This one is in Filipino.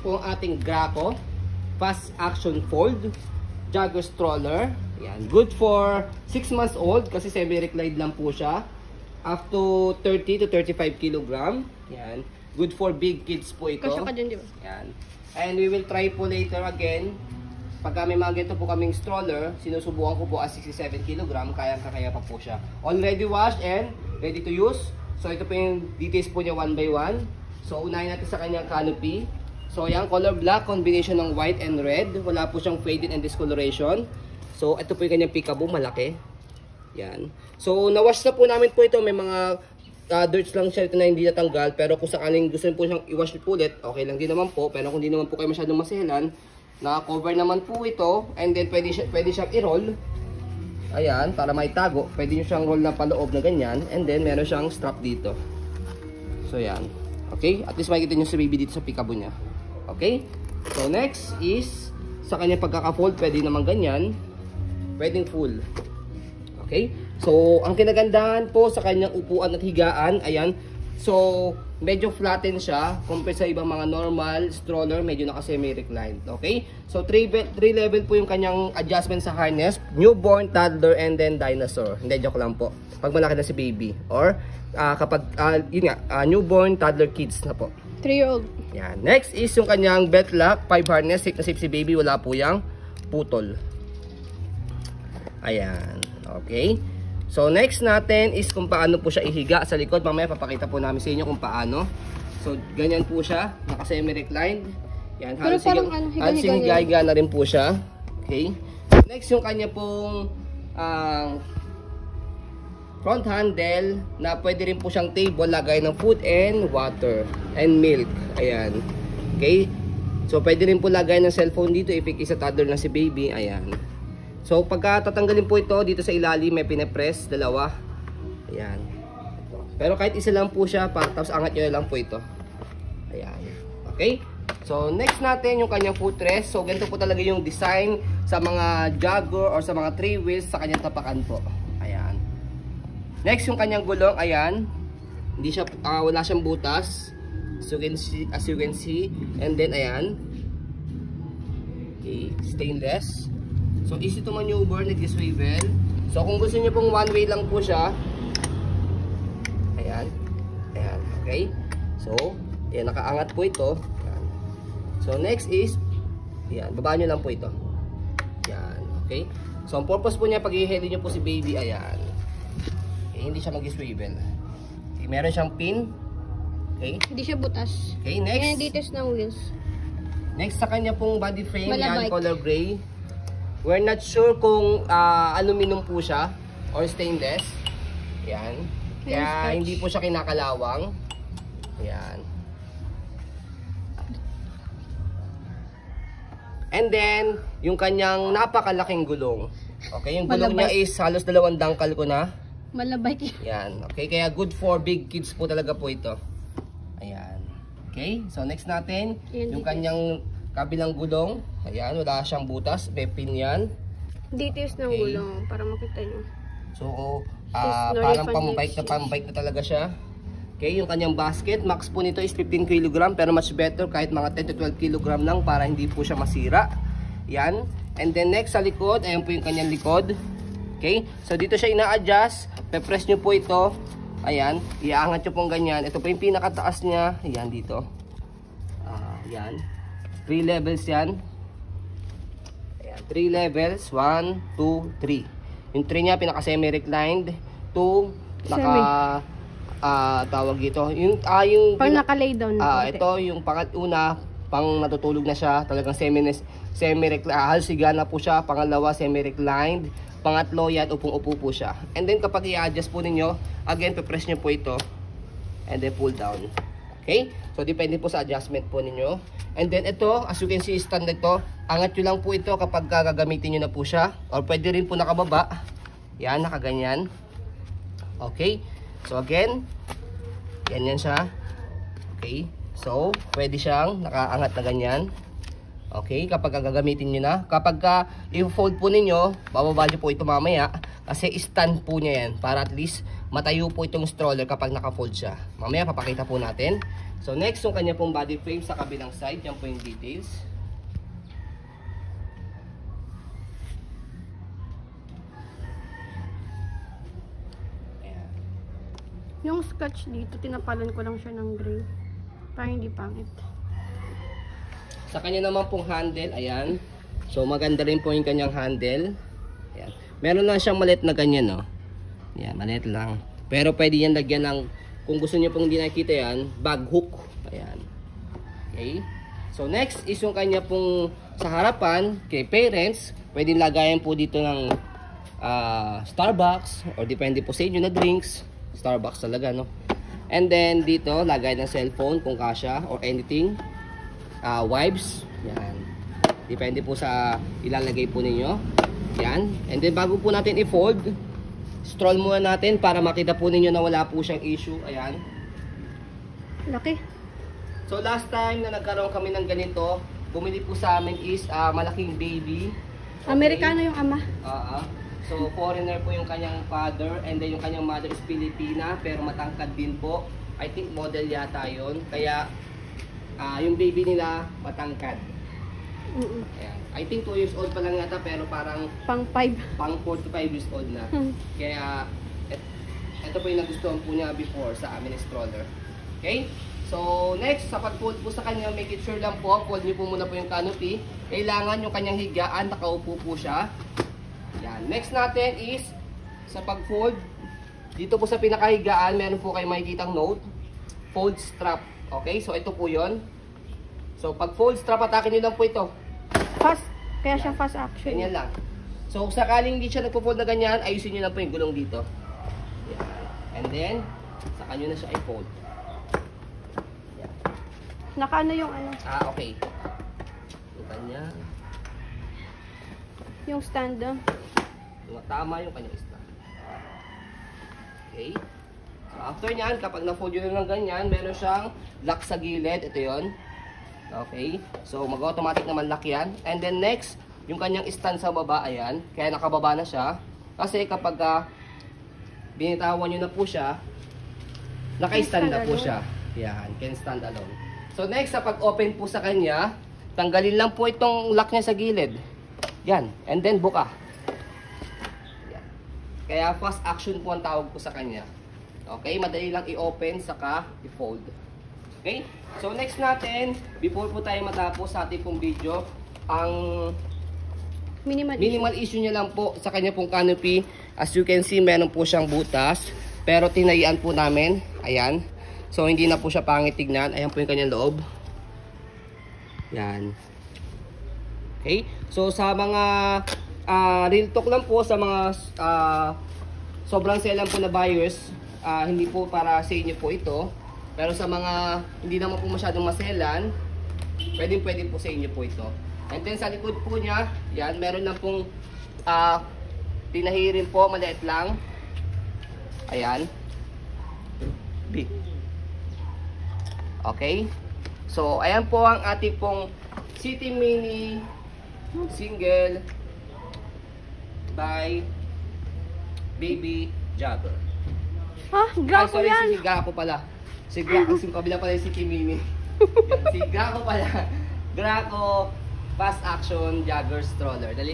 po ang ating Graco Fast Action Fold Jogger Stroller. Yan. Good for 6 months old kasi semi-reclined lang po siya. Up to 30 to 35 kg. Yan. Good for big kids po ito. Kasya ka dyan, di ba? Yan. And we will try po later again. Pagka may mga ganito po kaming stroller, sinusubukan ko po as 67 kg. Kaya pa po siya. Already washed and ready to use. So ito po yung details po niya one by one. So unahin natin sa kanyang canopy. So yan, color black, combination ng white and red. Wala po siyang faded and discoloration. So ito po yung kanyang peekaboo, malaki. Yan. So nawash na po namin po ito. May mga dirts lang siya ito na hindi natanggal. Pero kung sakaling gusto po siyang i-wash po ulit, okay lang din naman po. Pero kung hindi naman po kayo masyadong masihelan, naka-cover naman po ito. And then pwede siyang i-roll. Ayan, para maitago. Pwede nyo siyang roll na paloob na ganyan. And then meron siyang strap dito. So yan. Okay? At least makikita nyo si baby dito sa peekaboo niya. Okay? So next is sa kanya pagkaka-fold, pwede naman ganyan. Pwedeng full. Okay? So ang kinagandahan po sa kanyang upuan at higaan, ayan. So medyo flatten siya compared sa ibang mga normal stroller, medyo naka-semi-reclined. Okay? So 3 level po yung kanyang adjustment sa harness. Newborn, toddler, and then dinosaur. Hindi, joke lang po. Pag malaki na si baby. Or kapag, yun nga, newborn, toddler, kids na po. 3-year-old. Yan. Next is yung kanyang belt lock, 5 harness, safe na safe si baby, wala po yung putol. Ayan. Okay. So next natin is kung paano po siya ihiga sa likod. Mamaya papakita po namin sa inyo kung paano. So ganyan po siya, naka-semi-reclined. Yan, halos higa na rin po siya. Okay. Next yung kanya pong front handle na pwede rin po siyang table, lagay ng food and water and milk. Ayan. Okay. So pwede rin po lagay ng cellphone dito if isa toddler na si baby. Ayan. So pagka tatanggalin po ito dito sa ilalim, may pinapress, dalawa. Ayan. Pero kahit isa lang po siya, tapos angat nyo lang po ito. Ayan. Okay. So next natin yung kanyang footrest. So ganito po talaga yung design sa mga jogger or sa mga 3 wheels sa kanyang tapakan po. Ayan. Next yung kanyang gulong, ayan. Hindi siya wala siyang butas. So as you can see, and then ayan. Okay, stainless. So easy to maneuver, nag-swivel. So kung gusto niyo pong one way lang po siya. Ayan. Ayan, okay? So, ayan, nakaangat po ito. Ayan. So next is ayan, babaan niyo lang po ito. Ayan, okay? So ang purpose po niya pag i-heli niyo po si baby, ayan. Hindi siya mag-swivel. Okay, meron siyang pin. Okay? Hindi siya butas. Okay, next. Yan details ng wheels. Next sa kanya pong body frame, yan, Malabike. color gray. We're not sure kung aluminum po siya or stainless. Yan. Kaya hindi po siya kinakalawang. Yan. And then, yung kanyang napakalaking gulong. Okay, yung gulong niya is halos 2 dangkal ko na. Malabike. Yan. Okay, kaya good for big kids po talaga po ito. Ayan. Okay, so next natin, yung kanyang kabilang gulong. Ayan, wala siyang butas. May pin yan. Details ng gulong para makita nyo. So, parang pang-bike na talaga siya. Okay, yung kanyang basket, max po nito is 15 kg. Pero much better kahit mga 10 to 12 kg lang para hindi po siya masira. Yan. And then next sa likod, ayan po yung kanyang likod. Okay, so dito siya ina-adjust. Pe-press nyo po ito. Ayan, iaangat nyo pong ganyan. Ito po yung pinakataas niya. Ayan dito. Ayan. 3 levels yan. Ayan, 3 levels. 1, 2, 3. Yung 3 niya pinaka-semi-reclined. 2, tawag dito. Yung pang naka-lay down. Ito yung una, pang natutulog na siya. Talagang semi-reclined. Halos higa na po siya. Pangalawa, semi-reclined. Pangatlo yan, upong-upo po siya. And then kapag i-adjust po ninyo, again, pe-press nyo po ito. And then pull down. Okay? So, depende po sa adjustment po ninyo. And then ito, as you can see, stand ito. Angat nyo lang po ito kapag gagamitin nyo na po siya. Or pwede rin po nakababa. Yan, nakaganyan. Okay? So, again, ganyan siya. Okay? So, pwede siyang nakaangat na ganyan. Okay, kapag gagamitin nyo na. Kapag i-fold po ninyo, bababa nyo po ito mamaya. Kasi stand po niya yan. Para at least matayo po itong stroller kapag naka-fold siya. Mamaya papakita po natin. So next, yung kanya pong body frame sa kabilang side. Yan po yung details. Ayan. Yung scotch dito, tinapalan ko lang siya ng gray. Para hindi pangit. Sa kanya naman pong handle, ayan. So maganda rin po yung kanyang handle. Ayan. Meron lang siyang maliit na ganyan, no? Ayan, maliit lang. Pero pwede yan lagyan ng, kung gusto niyo pong hindi nakikita yan, bag hook. Ayan. Okay. So next is yung kanya pong sa harapan, kay parents, pwedeng lagayan po dito ng Starbucks or depende po sa inyo na drinks. Starbucks talaga, no? And then dito, lagay ng cellphone kung kasya or anything. Wipes. Yan. Depende po sa ilalagay po ninyo. Yan. And then bago po natin i-fold, stroll muna natin para makita po ninyo na wala po siyang issue. Ayan. Laki. So last time na nagkaroon kami ng ganito, bumili po sa amin is malaking baby. Okay. Amerikano yung ama. So foreigner po yung kanyang father and then yung kanyang mother is Filipina pero matangkad din po. I think model yata yun. Kaya yung baby nila matangkad. Ayan. I think 2 years old pa lang yata pero parang Pang 5. pang 4 to 5 years old na. Kaya ito po yung nagustuhan po niya before sa amin stroller. Okay? So next, sa pag-fold po sa kanya, make it sure lang po, fold niyo po muna po yung canopy. Kailangan yung kanyang higaan, nakaupo po siya. Yan. Next natin is sa pag-fold, dito po sa pinakahigaan, meron po kayo makikitang note, fold strap. Okay? So ito po 'yon. So pag fold strap, atake niyo lang po ito. Fast. Kaya siya fast action. Ganyan lang. So kung sakaling hindi siya nagpo-fold na ganyan, ayusin niyo lang po yung gulong dito. Yan. And then, saka nyo na siya i-fold. Nakaano yung ano? Okay. Yung kanya. Yung stand. Tama yung kanyang stand. Okay. So after nyan, kapag na-fold nyo na ng ganyan, meron siyang lock sa gilid. Ito yon. Okay. So mag-automatic naman lock yan. And then next, yung kanyang stand sa baba, ayan. Kaya nakababa na siya. Kasi kapag binitawan nyo na po siya, naka-stand na po siya. Yan. Can stand alone. So next, sa pag-open po sa kanya, tanggalin lang po itong lock niya sa gilid. Yan. And then buka. Yan. Kaya fast action po ang tawag po sa kanya. Okay? Madali lang i-open saka i-fold. Okay? So next natin, before po tayo matapos sa ating pong video, ang minimal issue niya lang po sa kanya pong canopy. As you can see, meron po siyang butas. Pero tinayaan po namin. Ayan. So, hindi na po siya pangit tignan. Ayan po yung kanyang loob. Yan. Okay. So, sa mga real talk lang po, sa mga sobrang selan po na buyers, hindi po para sa inyo po ito. Pero sa mga hindi naman po masyadong maselan, pwede po sa inyo po ito. And then, sa likod po niya, yan, meron lang pong tinahirin po, maliit lang. Ayan. Big. Okay? So, ayan po ang ating pong City Mini Single by Baby Jogger. Graco sorry, yan! si Graco pala. Si Graco, si kabila pala yung City Mini. Yan, si Graco pala. Graco Fast Action Jogger Stroller. Dali